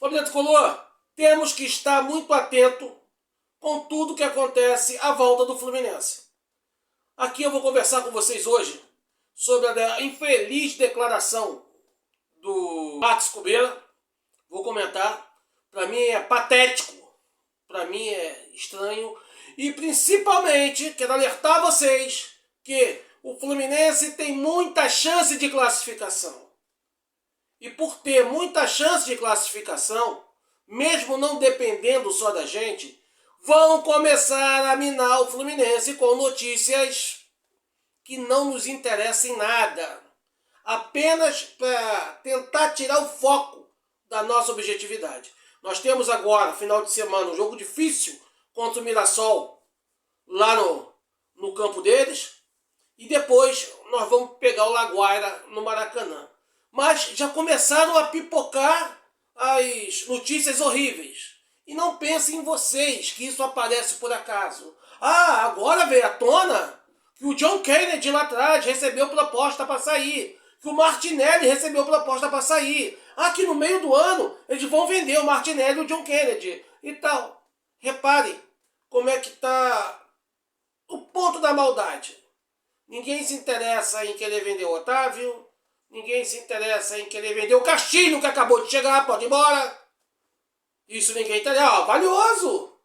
Família Tricolor, temos que estar muito atento com tudo que acontece à volta do Fluminense. Aqui eu vou conversar com vocês hoje sobre a infeliz declaração do Max Kubeira. Vou comentar. Para mim é patético, para mim é estranho e principalmente quero alertar vocês que o Fluminense tem muita chance de classificação. E por ter muita chance de classificação, mesmo não dependendo só da gente, vão começar a minar o Fluminense com notícias que não nos interessam em nada. Apenas para tentar tirar o foco da nossa objetividade. Nós temos agora, final de semana, um jogo difícil contra o Mirassol, lá no campo deles. E depois nós vamos pegar o Laguaira no Maracanã. Mas já começaram a pipocar as notícias horríveis. E não pensem em vocês que isso aparece por acaso. Ah, agora veio à tona que o John Kennedy lá atrás recebeu proposta para sair. Que o Martinelli recebeu proposta para sair. Aqui no meio do ano eles vão vender o Martinelli e o John Kennedy e tal. Reparem como é que está o ponto da maldade. Ninguém se interessa em querer vender o Otávio. Ninguém se interessa em querer vender o Castilho que acabou de chegar, pode ir embora. Isso ninguém interessa. Valioso.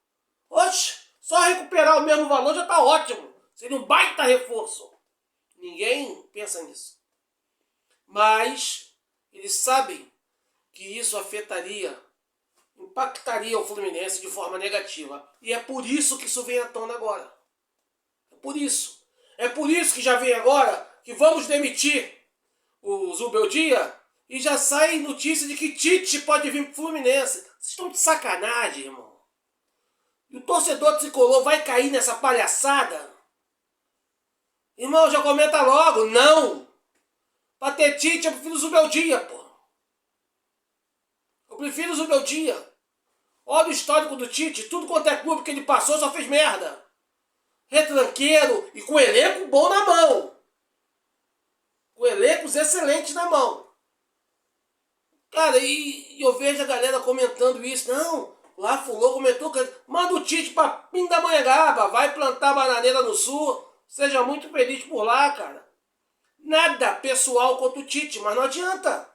Oxe, só recuperar o mesmo valor já está ótimo. Seria um baita reforço. Ninguém pensa nisso. Mas eles sabem que isso impactaria o Fluminense de forma negativa. E é por isso que isso vem à tona agora. É por isso. É por isso que já vem agora que vamos demitir o Zubeldia e já sai notícia de que Tite pode vir pro Fluminense. Vocês estão de sacanagem, irmão. E o torcedor tricolor vai cair nessa palhaçada? Irmão, já comenta logo. Não! Pra ter Tite, eu prefiro o Zubeldia, pô. Eu prefiro o Zubeldia. Olha o histórico do Tite. Tudo quanto é clube que ele passou só fez merda. Retranqueiro e com elenco bom na mão. Com elencos excelentes na mão. Cara, e eu vejo a galera comentando isso. Não, lá fulô comentou que manda o Tite pra Pindamonhangaba, vai plantar bananeira no sul. Seja muito feliz por lá, cara. Nada pessoal contra o Tite, mas não adianta.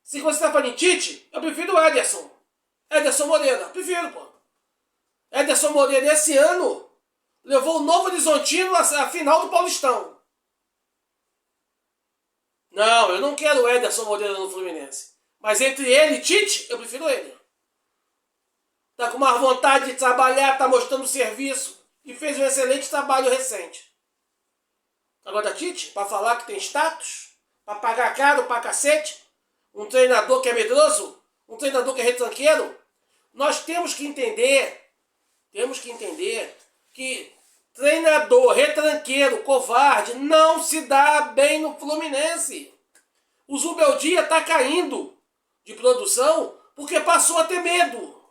Se você tá falando em Tite, eu prefiro o Ederson. Ederson Moreira, prefiro, pô. Ederson Moreira esse ano levou o Novo Horizontino à final do Paulistão. Não, eu não quero o Ederson Moreira no Fluminense. Mas entre ele e Tite, eu prefiro ele. Tá com mais vontade de trabalhar, tá mostrando serviço e fez um excelente trabalho recente. Agora Tite, para falar que tem status, para pagar caro pra cacete, um treinador que é medroso, um treinador que é retranqueiro, nós temos que entender que treinador retranqueiro, covarde, não se dá bem no Fluminense. O Zubeldia está caindo de produção porque passou a ter medo.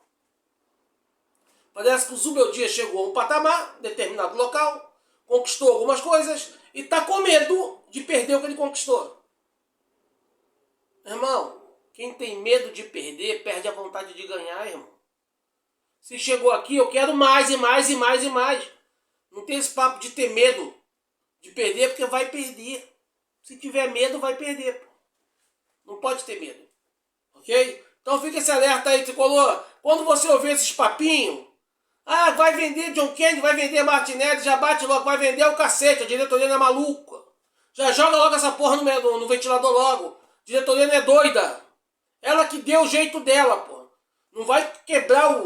Parece que o Zubeldia chegou a um patamar, determinado local, conquistou algumas coisas e está com medo de perder o que ele conquistou. Irmão, quem tem medo de perder, perde a vontade de ganhar, irmão. Se chegou aqui, eu quero mais e mais e mais e mais. Não tem esse papo de ter medo de perder, porque vai perder. Se tiver medo, vai perder. Pô. Não pode ter medo. Ok? Então fica esse alerta aí, tricolor. Quando você ouvir esses papinhos, ah, vai vender John Kennedy, vai vender Martinelli, já bate logo, vai vender o cacete, a diretoria não é maluca. Já joga logo essa porra no ventilador logo. A diretoria não é doida. Ela que deu o jeito dela, pô. Não vai quebrar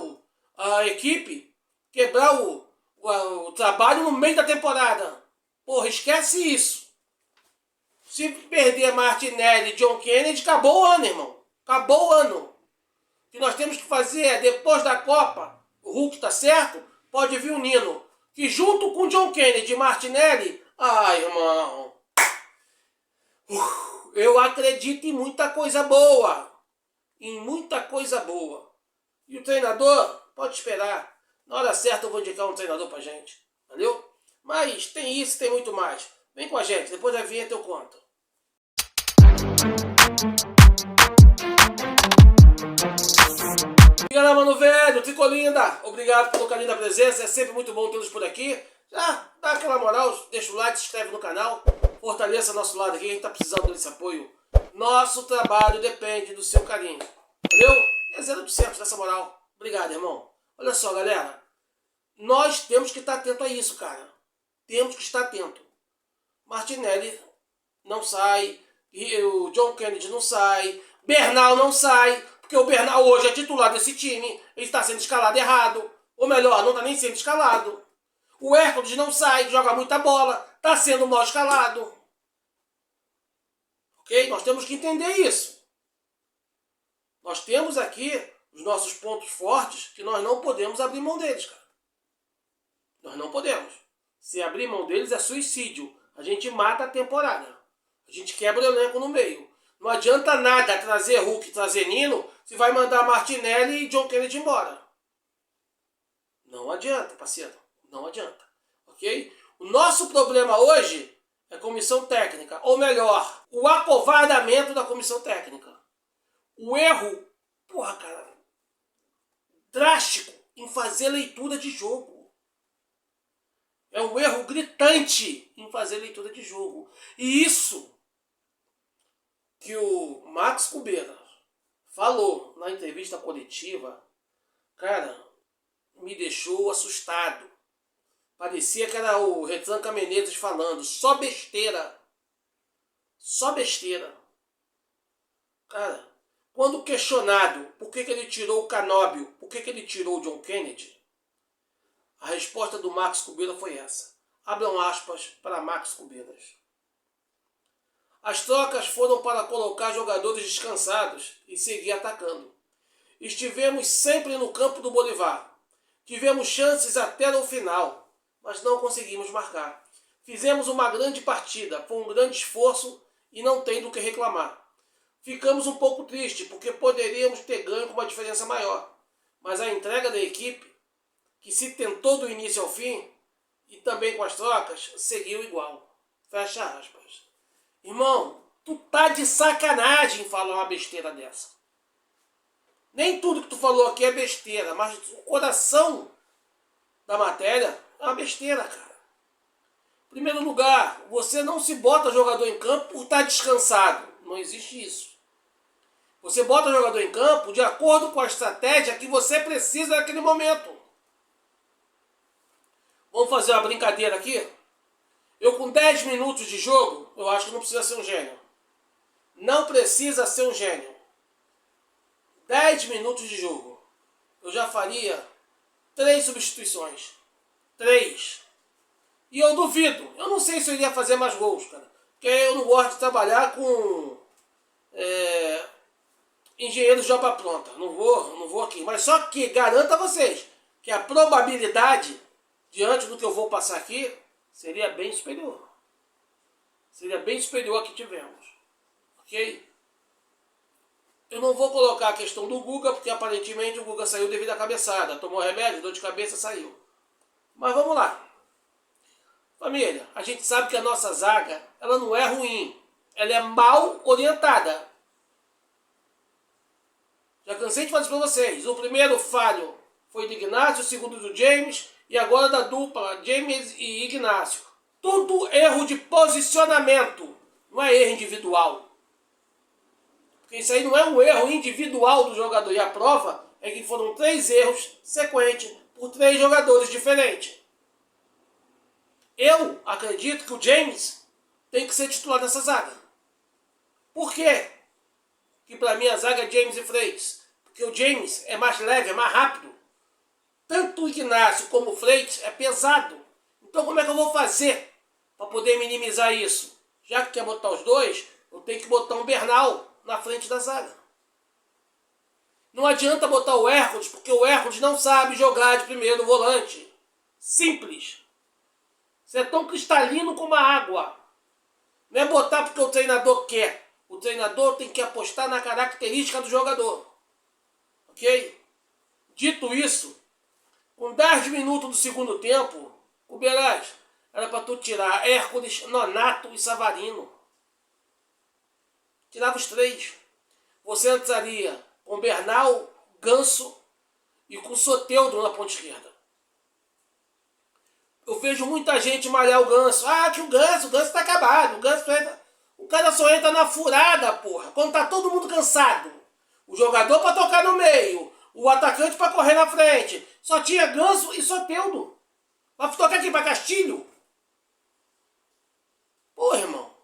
a equipe, quebrar o trabalho no meio da temporada. Porra, esquece isso. Se perder Martinelli e John Kennedy, acabou o ano, irmão. Acabou o ano. O que nós temos que fazer é, depois da Copa, o Hulk tá certo, pode vir o Nino. Que junto com John Kennedy e Martinelli, ai, irmão, eu acredito em muita coisa boa. Em muita coisa boa. E o treinador, pode esperar. Na hora certa eu vou indicar um treinador pra gente. Valeu? Mas tem isso, tem muito mais. Vem com a gente, depois da vinheta eu conto. ficou linda. Obrigado pelo carinho da presença. É sempre muito bom tê-los por aqui. Já dá aquela moral, deixa o like, se inscreve no canal. Fortaleça nosso lado aqui, a gente tá precisando desse apoio. Nosso trabalho depende do seu carinho. Valeu? É 0% dessa moral. Obrigado, irmão. Olha só, galera. Nós temos que estar atento a isso, cara. Temos que estar atento. Martinelli não sai. O John Kennedy não sai. Bernal não sai. Porque o Bernal hoje é titular desse time. Ele está sendo escalado errado. Ou melhor, não está nem sendo escalado. O Hércules não sai, joga muita bola. Está sendo mal escalado. Ok? Nós temos que entender isso. Nós temos aqui os nossos pontos fortes que nós não podemos abrir mão deles, cara. Nós não podemos. Se abrir mão deles é suicídio. A gente mata a temporada. A gente quebra o elenco no meio. Não adianta nada trazer Hulk, trazer Nino, se vai mandar Martinelli e John Kennedy embora. Não adianta, parceiro. Não adianta. Ok? O nosso problema hoje é a comissão técnica. Ou melhor, o acovardamento da comissão técnica. O erro, porra, cara, drástico em fazer leitura de jogo. É um erro gritante em fazer leitura de jogo. E isso que o Max Kubeira falou na entrevista coletiva, cara, me deixou assustado. Parecia que era o Retranca Menezes falando. Só besteira. Só besteira. Cara, quando questionado por que ele tirou o Canóbio, por que ele tirou o John Kennedy, a resposta do Max Kubeira foi essa. Abram aspas para Max Kubeiras. As trocas foram para colocar jogadores descansados e seguir atacando. Estivemos sempre no campo do Bolivar. Tivemos chances até no final, mas não conseguimos marcar. Fizemos uma grande partida, foi um grande esforço e não tem do que reclamar. Ficamos um pouco tristes porque poderíamos ter ganho com uma diferença maior, mas a entrega da equipe, que se tentou do início ao fim, e também com as trocas, seguiu igual. Fecha aspas. Irmão, tu tá de sacanagem falar uma besteira dessa. Nem tudo que tu falou aqui é besteira, mas o coração da matéria é uma besteira, cara. Em primeiro lugar, você não se bota jogador em campo por estar descansado. Não existe isso. Você bota jogador em campo de acordo com a estratégia que você precisa naquele momento. Vamos fazer uma brincadeira aqui? Eu com 10 minutos de jogo, eu acho que não precisa ser um gênio. Não precisa ser um gênio. 10 minutos de jogo. Eu já faria 3 substituições. 3. E eu duvido. Eu não sei se eu iria fazer mais gols, cara. Porque eu não gosto de trabalhar com engenheiros de obra pronta. Não vou aqui. Mas só que garanto a vocês que a probabilidade, diante do que eu vou passar aqui, seria bem superior. Seria bem superior a que tivemos. Ok? Eu não vou colocar a questão do Guga, porque aparentemente o Guga saiu devido à cabeçada. Tomou remédio, dor de cabeça, saiu. Mas vamos lá. Família, a gente sabe que a nossa zaga, ela não é ruim. Ela é mal orientada. Já cansei de falar isso para vocês. O primeiro falho foi do Ignacio, o segundo do James, e agora da dupla James e Ignacio. Tudo erro de posicionamento, não é erro individual. Porque isso aí não é um erro individual do jogador. E a prova é que foram 3 erros sequentes por 3 jogadores diferentes. Eu acredito que o James tem que ser titular dessa zaga. Por quê? Que para mim a zaga é James e Freitas. Porque o James é mais leve, é mais rápido. Tanto o Ignacio como o Freitas é pesado. Então como é que eu vou fazer para poder minimizar isso? Já que quer botar os dois, eu tenho que botar um Bernal na frente da zaga. Não adianta botar o Hércules, porque o Hércules não sabe jogar de primeiro volante. Simples. Isso é tão cristalino como a água. Não é botar porque o treinador quer. O treinador tem que apostar na característica do jogador. Ok? Dito isso, com 10 minutos do segundo tempo, o Beraz era para tu tirar Hércules, Nonato e Savarino. Tirava os 3. Você entraria com Bernal, Ganso e com o Soteldo na ponta esquerda. Eu vejo muita gente malhar o Ganso. Ah, que o Ganso tá acabado. O cara só entra na furada, porra. Quando tá todo mundo cansado. O jogador pra tocar no meio. O atacante pra correr na frente. Só tinha Ganso e Soteldo. Vai tocar aqui pra Castilho? Porra, irmão.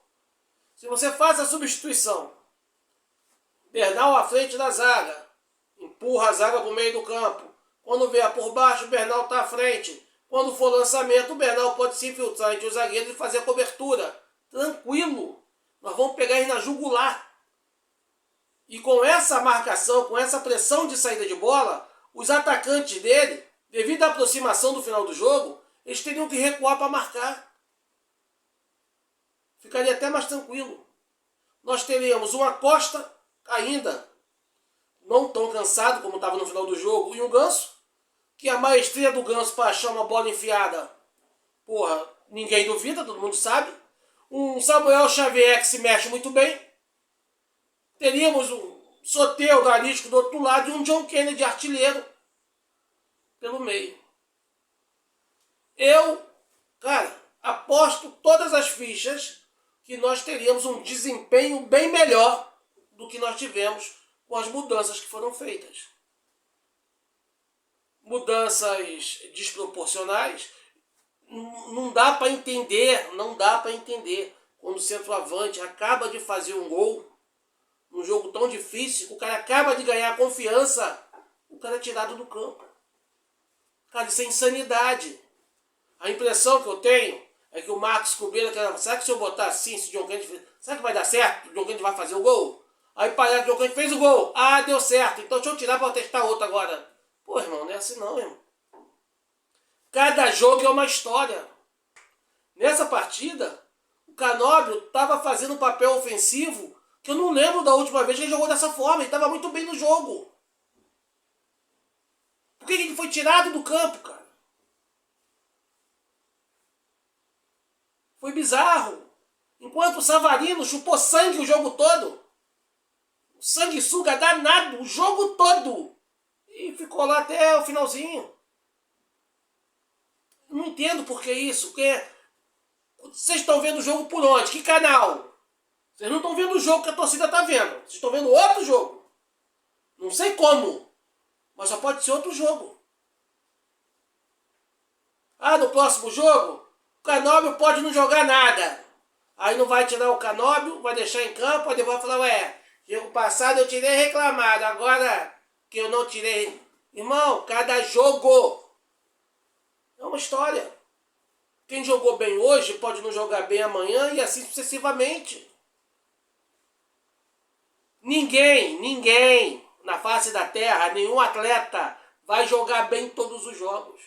Se você faz a substituição, Bernal à frente da zaga, empurra a zaga pro meio do campo. Quando vier por baixo, o Bernal tá à frente. Quando for lançamento, o Bernal pode se infiltrar entre os zagueiros e fazer a cobertura. Tranquilo. Nós vamos pegar ele na jugular. E com essa marcação, com essa pressão de saída de bola, os atacantes dele, devido à aproximação do final do jogo, eles teriam que recuar para marcar. Ficaria até mais tranquilo. Nós teríamos uma Costa ainda, não tão cansado como estava no final do jogo, e um Ganso, que a maestria do Ganso para achar uma bola enfiada, porra, ninguém duvida, todo mundo sabe. Um Samuel Xavier que se mexe muito bem. Teríamos um Soteldo, Arisco do outro lado e um John Kennedy artilheiro pelo meio. Eu, cara, aposto todas as fichas que nós teríamos um desempenho bem melhor do que nós tivemos com as mudanças que foram feitas. Mudanças desproporcionais, não dá para entender, quando o centroavante acaba de fazer um gol, num jogo tão difícil, o cara acaba de ganhar confiança, o cara é tirado do campo. Cara, isso é insanidade. A impressão que eu tenho é que o Marcos Cubeira, será que se eu botar assim, se o John Kennedy, será que vai dar certo? O John Kennedy vai fazer o gol? Aí parece que o John Kennedy fez o gol. Ah, deu certo, então deixa eu tirar para testar outro agora. Pô, irmão, não é assim não, irmão. Cada jogo é uma história. Nessa partida, o Canóbio estava fazendo um papel ofensivo que eu não lembro da última vez que ele jogou dessa forma. Ele estava muito bem no jogo. Por que ele foi tirado do campo, cara? Foi bizarro. Enquanto o Savarino chupou sangue o jogo todo. Sanguessuga danado o jogo todo. E ficou lá até o finalzinho. Não entendo por que isso. Porque vocês estão vendo o jogo por onde? Que canal? Vocês não estão vendo o jogo que a torcida está vendo. Vocês estão vendo outro jogo. Não sei como. Mas só pode ser outro jogo. Ah, no próximo jogo, o Canóbio pode não jogar nada. Aí não vai tirar o Canóbio, vai deixar em campo, aí depois vai falar, ué, jogo passado eu tirei reclamado, agora que eu não tirei. Irmão, cada jogo é uma história. Quem jogou bem hoje pode não jogar bem amanhã e assim sucessivamente. Ninguém na face da terra, nenhum atleta vai jogar bem todos os jogos.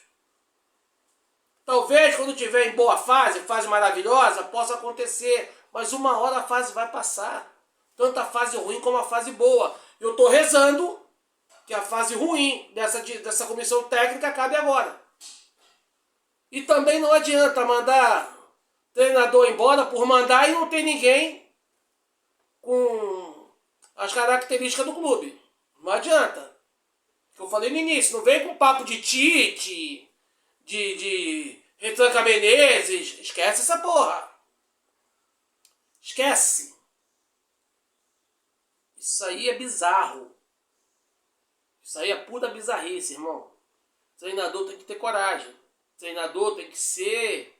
Talvez quando tiver em boa fase maravilhosa, possa acontecer, mas uma hora a fase vai passar. Tanto a fase ruim como a fase boa. Eu estou rezando que a fase ruim dessa comissão técnica acabe agora. E também não adianta mandar treinador embora por mandar e não ter ninguém com as características do clube. Não adianta. Eu falei no início, não vem com papo de Tite, de Retranca Menezes. Esquece essa porra. Esquece. Isso aí é bizarro. Isso aí é pura bizarrice, irmão. O treinador tem que ter coragem. O treinador tem que ser...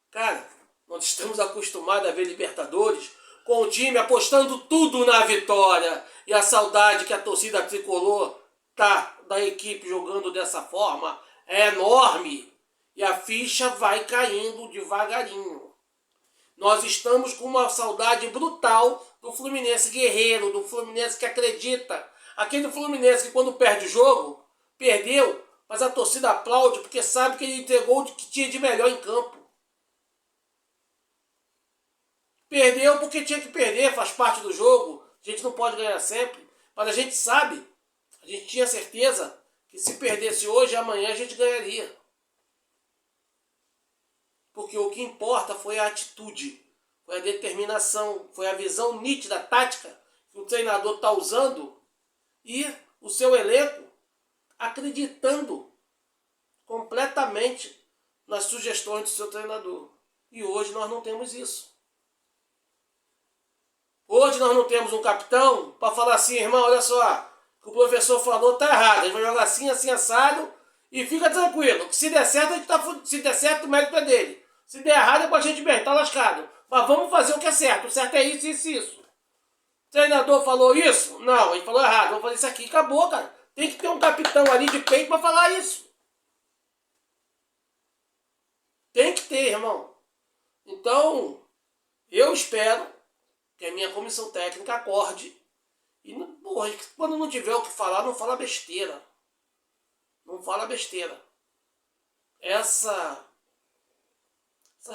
Cara, nós estamos acostumados a ver Libertadores com o time apostando tudo na vitória. E a saudade que a torcida tricolor tá da equipe jogando dessa forma é enorme. E a ficha vai caindo devagarinho. Nós estamos com uma saudade brutal do Fluminense guerreiro, do Fluminense que acredita. Aquele Fluminense que quando perde o jogo, perdeu, mas a torcida aplaude porque sabe que ele entregou o que tinha de melhor em campo. Perdeu porque tinha que perder, faz parte do jogo. A gente não pode ganhar sempre. Mas a gente sabe, a gente tinha certeza que se perdesse hoje, amanhã a gente ganharia. Porque o que importa foi a atitude, foi a determinação, foi a visão nítida, tática que o treinador está usando e o seu elenco acreditando completamente nas sugestões do seu treinador. E hoje nós não temos isso. Hoje nós não temos um capitão para falar assim, irmão, olha só, o que o professor falou tá errado, a gente vai jogar assim, assim, assado, e fica tranquilo, que se der certo, a gente tá, se der certo, o mérito é dele. Se der errado, é com a gente mesmo, tá lascado. Mas vamos fazer o que é certo, o certo é isso, isso e isso. O treinador falou isso? Não, ele falou errado, vamos fazer isso aqui, acabou, cara. Tem que ter um capitão ali de peito para falar isso. Tem que ter, irmão. Então, eu espero que a minha comissão técnica acorde e, porra, quando não tiver o que falar, não fala besteira. Não fala besteira. Essas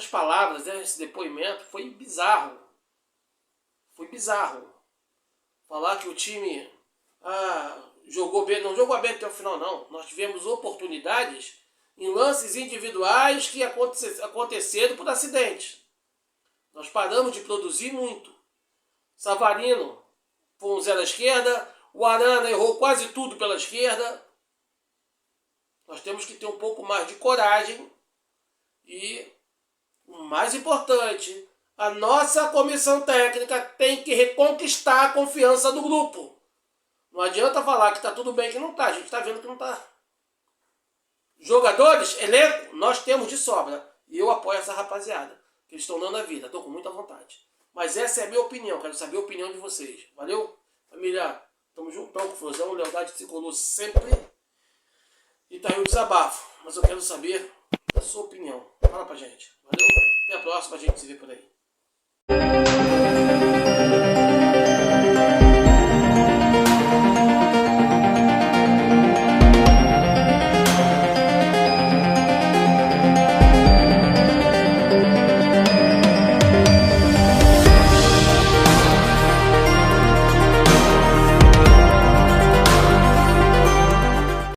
palavras, esse depoimento foi bizarro. Foi bizarro. Falar que o time jogou bem, não jogou bem até o final, não. Nós tivemos oportunidades em lances individuais que aconteceram por acidente. Nós paramos de produzir muito. Savarino foi um zero à esquerda, o Arana errou quase tudo pela esquerda. Nós temos que ter um pouco mais de coragem e, o mais importante, a nossa comissão técnica tem que reconquistar a confiança do grupo. Não adianta falar que está tudo bem, que não está. A gente está vendo que não está. Jogadores, elenco, nós temos de sobra. E eu apoio essa rapaziada, que eles estão dando a vida. Estou com muita vontade. Mas essa é a minha opinião. Quero saber a opinião de vocês. Valeu? Família, tamo juntão com Fusão. Lealdade tricolor sempre. E tá aí o desabafo. Mas eu quero saber a sua opinião. Fala pra gente. Valeu? Até a próxima. A gente se vê por aí.